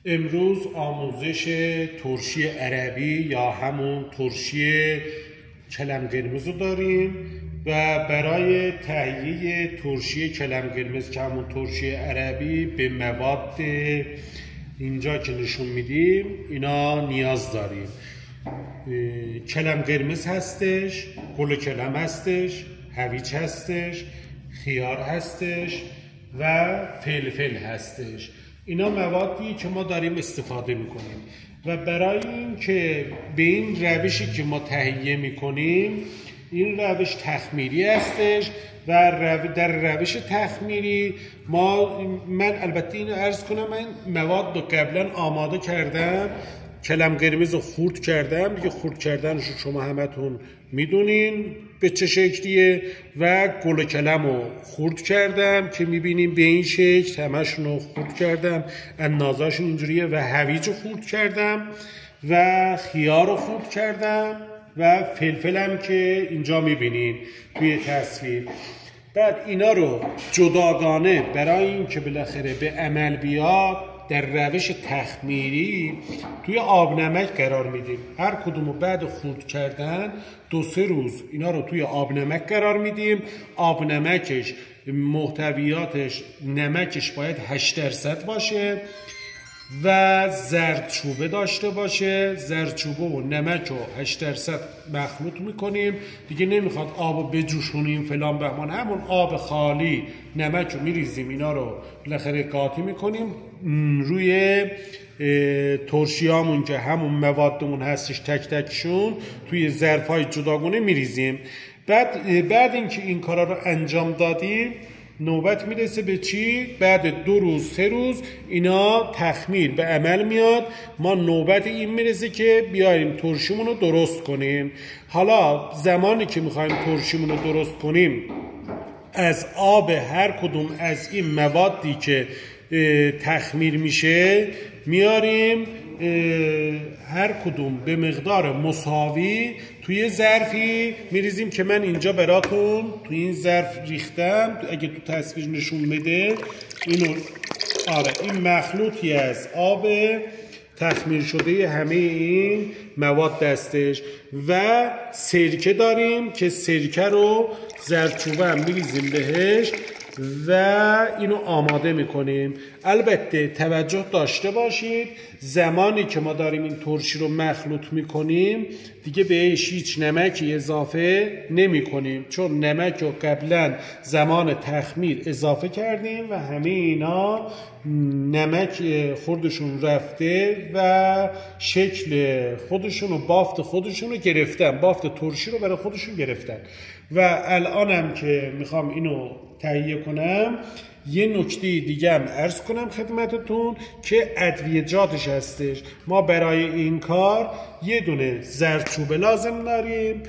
امروز آموزش ترشی عربی یا همون ترشی کلم قرمز رو داریم و برای تهیه ترشی کلم قرمز که همون ترشی عربی به مواد اینجا که نشون میدیم اینا نیاز داریم. کلم قرمز هستش، گل کلم هستش، هویج هستش، خیار هستش و فلفل هستش. اینا موادی که ما داریم استفاده میکنیم و برای این که به این روشی که ما تهیه میکنیم، این روش تخمیری هستش و در روش تخمیری من البته اینو عرض کنم، من مواد رو قبلا آماده کردم، کلم قرمز رو خورد کردم دیگه. خورد کردنش شما همتون میدونین به چه شکلیه و گل کلم رو خورد کردم که میبینیم به این شکل همشون رو خورد کردم، اندازه‌شون اینجوریه و هویج رو خورد کردم و خیار رو خورد کردم و فلفلم که اینجا میبینین توی تصویر. بعد اینا رو جداگانه برای این که بالاخره به عمل بیاد در روش تخمیری توی آب نمک قرار میدیم. هر کدومو بعد خورد کردن 2-3 روز اینا رو توی آب نمک قرار میدیم. آب نمکش محتویاتش نمکش باید 8% باشه و زردچوبه داشته باشه. زردچوبه و نمک رو 8% مخلوط میکنیم دیگه. نمیخواد آب بجوشونیم فلان بهمان، همون آب خالی نمک رو میریزیم، اینا رو بالاخره قاطی میکنیم روی ترشیامون که همون موادمون هستش تک تکشون توی ظرفای جداگونه میریزیم. بعد اینکه این کارا رو انجام دادیم نوبت میرسه به چی؟ بعد 2-3 روز اینا تخمیر به عمل میاد. ما نوبت این میرسه که بیاریم ترشیمون رو درست کنیم. حالا زمانی که میخوایم ترشیمون رو درست کنیم، از آب هر کدوم از این موادی که تخمیر میشه میاریم هر کدوم به مقدار مساوی توی ظرفی میریزیم که من اینجا براتون توی این ظرف ریختم. اگه تو تصویر نشون بده اینو، این مخلوطی از آب تخمیر شده همه این مواد دستش و سرکه داریم که سرکه رو زردچوبه هم میریزیم بهش و اینو آماده میکنیم. البته توجه داشته باشید زمانی که ما داریم این ترشی رو مخلوط میکنیم دیگه بهش هیچ نمکی اضافه نمی کنیم، چون نمک رو قبلا زمان تخمیر اضافه کردیم و همه اینا نمک خودشون رفته و شکل خودشون و بافت خودشون رو گرفتن، بافت ترشی رو برای خودشون گرفتن. و الانم که میخوام اینو تهیه کنم یه نکته دیگه هم عرض کنم خدمتتون که ادویه‌جاتش هستش. ما برای این کار یه دونه زردچوبه لازم داریم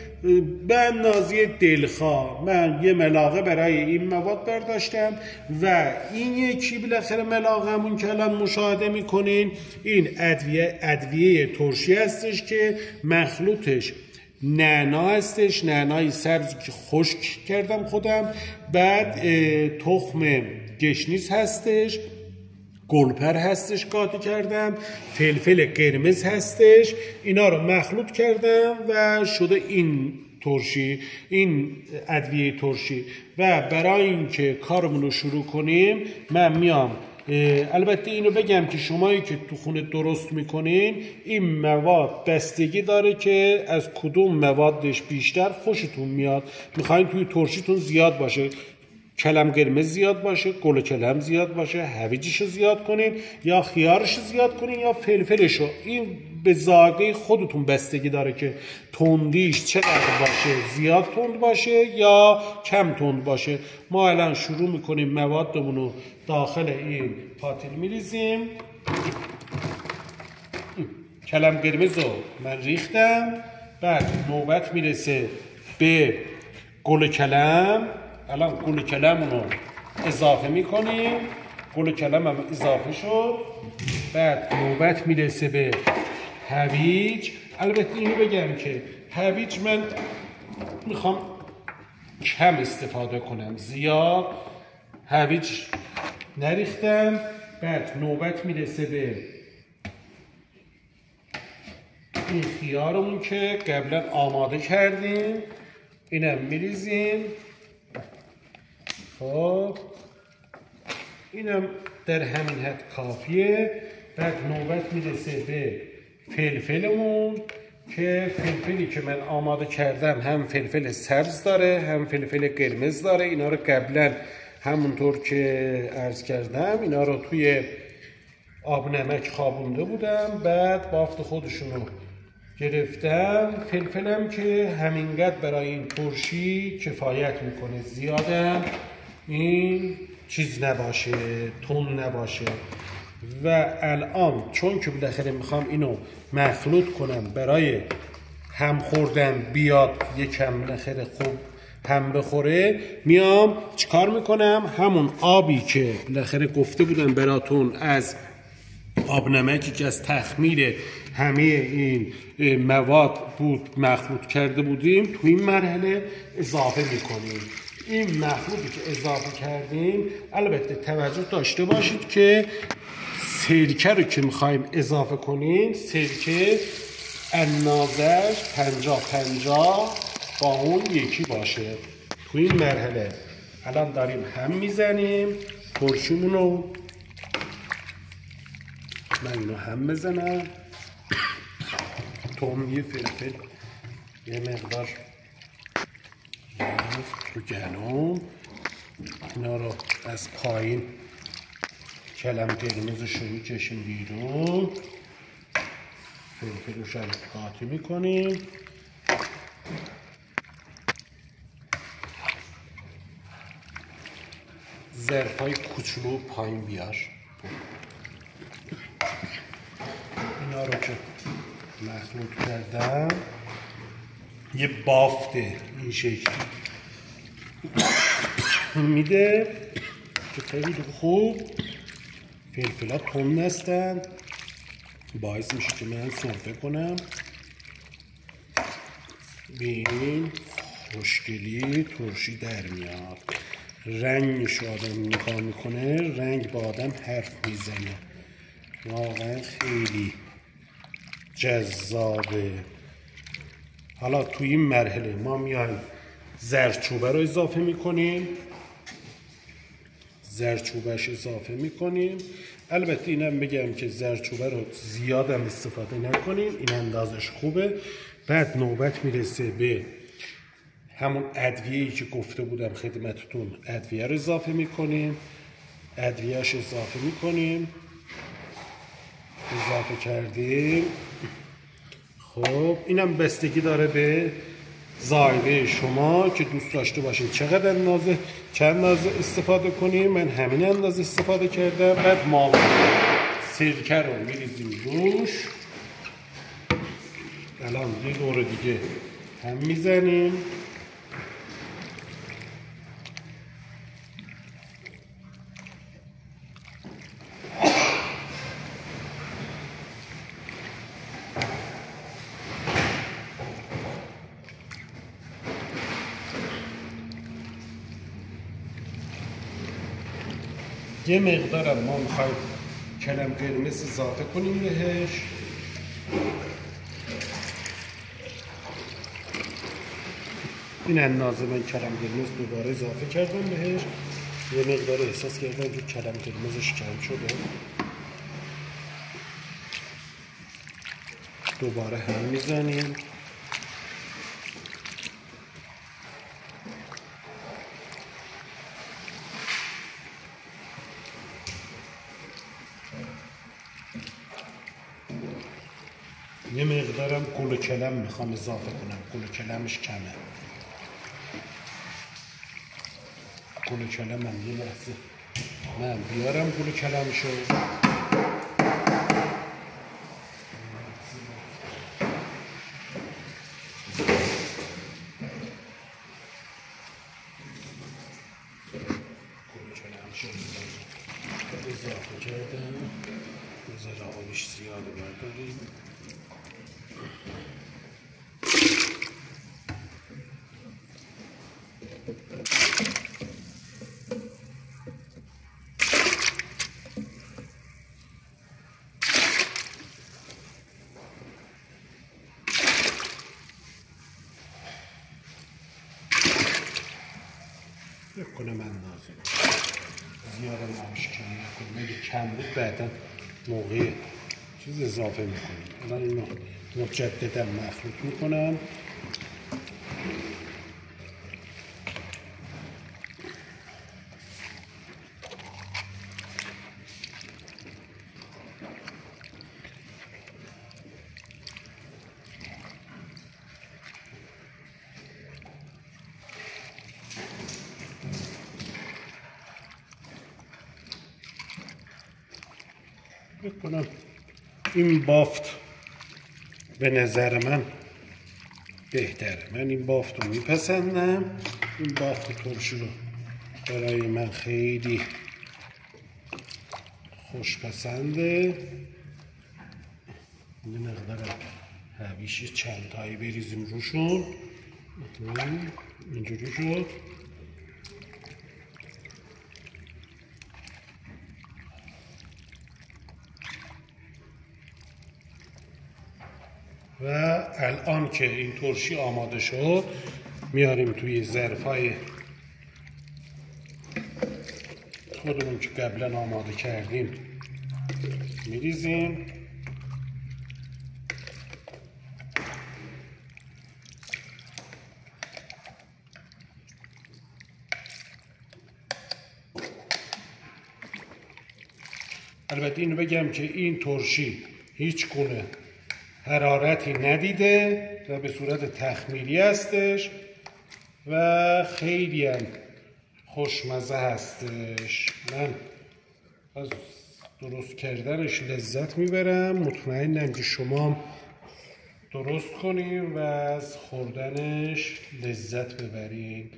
به اندازه دلخواه. من یه ملاقه برای این مواد برداشتم و این یکی بالاخره ملاقه‌مون که الان مشاهده میکنین این ادویه ترشی هستش که مخلوطش نعنا هستش، نعنای سبزی که خشک کردم خودم. بعد تخم گشنیز هستش، گلپر هستش قاطی کردم، فلفل قرمز هستش. اینا رو مخلوط کردم و شده این ترشی، این ادویه ترشی. و برای اینکه کارمون رو شروع کنیم من میام البته اینو بگم که شمایی که تو خونه درست میکنین این مواد بستگی داره که از کدوم موادش بیشتر خوشتون میاد. میخواین توی ترشیتون زیاد باشه، کلم قرمز زیاد باشه، گل کلم زیاد باشه، هویجشو زیاد کنین یا خیارشو زیاد کنین یا فلفلشو. این به ذائقه خودتون بستگی داره که تندیش چقدر باشه، زیاد تند باشه یا کم تند باشه. ما الان شروع میکنیم موادمون رو داخل این پاتیل میریزیم. کلم قرمز رو من ریختم. بعد نوبت میرسه به گل کلم. الان گل کلم رو اضافه میکنیم. گل کلم هم اضافه شد. بعد نوبت میرسه به هویج. البته اینو بگم که هویج من میخوام کم استفاده کنم، زیاد هویج نریختم. بعد نوبت میرسه به این خیارمون که قبلا آماده کردیم اینم میریزیم. خب اینم در همین حد کافیه. بعد نوبت میرسه به فلفلمون که فلفلی که من آماده کردم هم فلفل سبز داره هم فلفل قرمز داره. اینا رو قبلا همونطور که عرض کردم اینا رو توی آب نمک خوابونده بودم، بعد بافت خودشونو گرفتم. فلفلم که همینقدر برای این ترشی کفایت میکنه، زیادم این چیز نباشه، تون نباشه. و الان چون که بالاخره میخوام اینو مخلوط کنم برای هم خوردن بیاد یکم بالاخره خوب هم بخوره، میام چیکار میکنم؟ همون آبی که بالاخره گفته بودم براتون از آب نمکی که از تخمیر همه این مواد بود مخلوط کرده بودیم تو این مرحله اضافه میکنیم. این مخلوطی که اضافه کردیم البته توجه داشته باشید که سرکه رو که میخوایم اضافه کنیم سرکه اندازش 50-50 با اون یکی باشه. تو این مرحله الان داریم هم میزنیم ترشیمونو. من اینو هم بزنم. توم، یه فلفل، یه مقدار تو گلوم. اینا رو از پایین کلم قرمزش رو میکشیم بیرون. فلفلش هم قاطی میکنیم. ظرفای کوچولو پایین بیار. اینا رو که مخلوط کردم یه بافته این شکلی میده که خیلی خوب. فلفلا تند هستن، باعث میشه که من سرفه کنم. ببین خوشگلی ترشی در میاد. رنگش آدم نگاه میکنه، رنگ با آدم حرف میزنه. واقعا خیلی جذابه. حالا توی این مرحله ما میایم زردچوبه رو اضافه میکنیم. زردچوبهش اضافه میکنیم. البته اینم بگم که زردچوبه رو زیادم استفاده نکنیم، این اندازش خوبه. بعد نوبت میرسه به همون ادویه‌ای که گفته بودم خدمتتون، ادویه رو اضافه میکنیم. ادویهش اضافه میکنیم. اضافه کردیم. خب اینم بستگی داره به ذائقه شما که دوست داشته باشین چقدر اندازه چند اندازه استفاده کنیم. من همین اندازه استفاده کردم. بعد ما سرکه رو میریزیم روش. الان یه دور دیگه هم میزنیم. یه مقدارم ما میخوایم کلم قرمز اضافه کنیم بهش. این اندازه من کلم قرمز دوباره اضافه کردم بهش. یه مقدار احساس کردم که کلم قرمزش کم شده. دوباره هم میزنیم. یه مقدارم گل کلم میخوام اضافه کنم. گل کلمش کمه. گل کلمم یه لحظه من بیارم گل کلمشو. اضافه کردم. بذار آبش زیاده برداریم. میکنم اندازه زیادم آبش کم نکنم. اگه کم بود بعدا موقع چیز اضافه میکنم. الان اینو مجددا مخلوط میکنم. بکنم این بافت به نظر من بهتره. من این بافت رو میپسندم. این بافت ترشی رو برای من خیلی خوشپسنده. یه مقدار هویشی چند تایی بریزیم روشون. اینجوری شد. و الان که این ترشی آماده شد میاریم توی ظرفای خودمون که قبلا آماده کردیم میریزیم. البته اینو بگم که این ترشی هیچ گونه حرارتی ندیده و به صورت تخمیری هستش و خیلی هم خوشمزه هستش. من از درست کردنش لذت میبرم. مطمئنم که شما درست کنیم و از خوردنش لذت ببرین.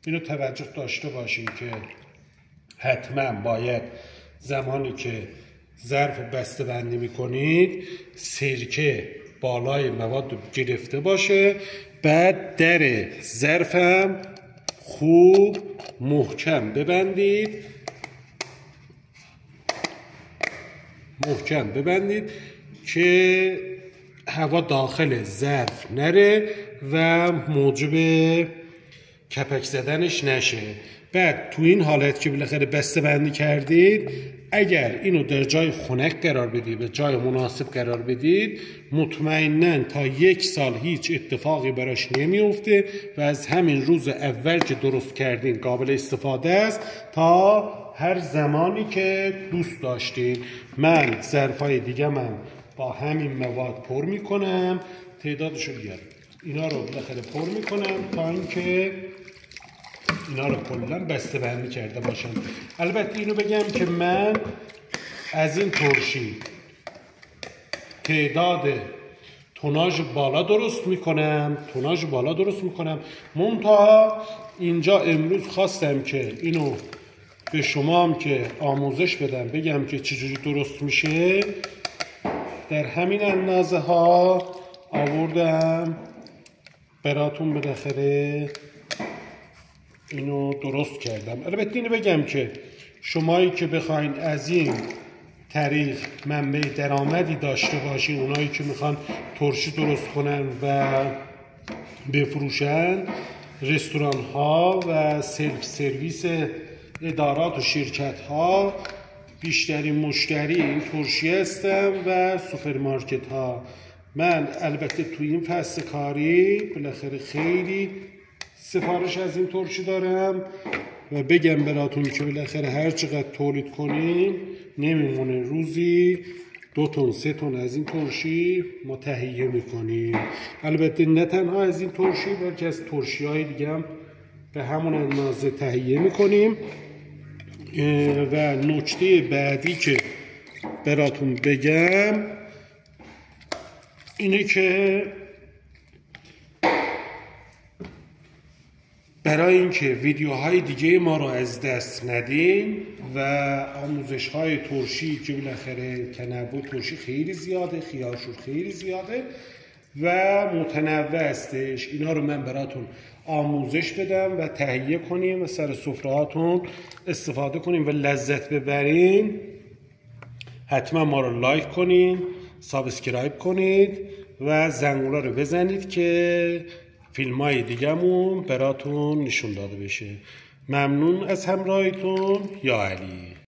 اینو توجه داشته باشین که حتما باید زمانی که ظرف رو بسته بندی میکنید سرکه بالای مواد گرفته باشه. بعد در ظرفم خوب محکم ببندید که هوا داخل ظرف نره و موجب کپک زدنش نشه. بعد تو این حالت که بالاخره بسته بندی کردید، اگر اینو در جای خنک قرار بدید، به جای مناسب قرار بدید، مطمئناً تا 1 سال هیچ اتفاقی براش نمیفته و از همین روز اول که درست کردین قابل استفاده است تا هر زمانی که دوست داشتین. من ظرفای دیگه من با همین مواد پر میکنم. تعدادشو بیارم. اینا رو بالاخره پر میکنم تا اینکه اینا رو کلا بسته بندی کرده باشم. البته اینو بگم که من از این ترشی تعداد توناژ بالا درست میکنم. منتها اینجا امروز خواستم که اینو به شما هم که آموزش بدم، بگم که چجوری درست میشه. در همین اندازه ها آوردم براتون بالاخره اینو درست کردم. البته اینو بگم که شمایی که بخواین از این طریق منبع درآمدی داشته باشین، اونایی که میخوان ترشی درست کنن و بفروشن، رستوران ها و سلف سرویس ادارات و شرکت ها بیشترین مشتری این ترشی هستم و سوپرمارکت ها. من البته توی این فصل کاری بالاخره خیلی سفارش از این ترشی دارم و بگم براتون که بالاخره هر چقدر تولید کنیم نمیمونه، روزی 2 تن 3 تن از این ترشی ما تهیه میکنیم. البته نه تنها از این ترشی بلکه از ترشی های دیگه هم به همون اندازه تهیه میکنیم. و نکته بعدی که براتون بگم اینه که برای اینکه ویدیوهای دیگه ما رو از دست ندین و آموزش‌های ترشی که بالاخره تنوع ترشی خیلی زیاده، خیارشور خیلی زیاده و متنوع هستش، اینا رو من براتون آموزش بدم و تهیه کنیم و سر سفرهاتون استفاده کنیم و لذت ببرین. حتما ما رو لایک کنین، سابسکرایب کنید و زنگوله رو بزنید که فیلم های دیگه‌مون براتون نشون داده بشه. ممنون از همراهیتون. یا علی.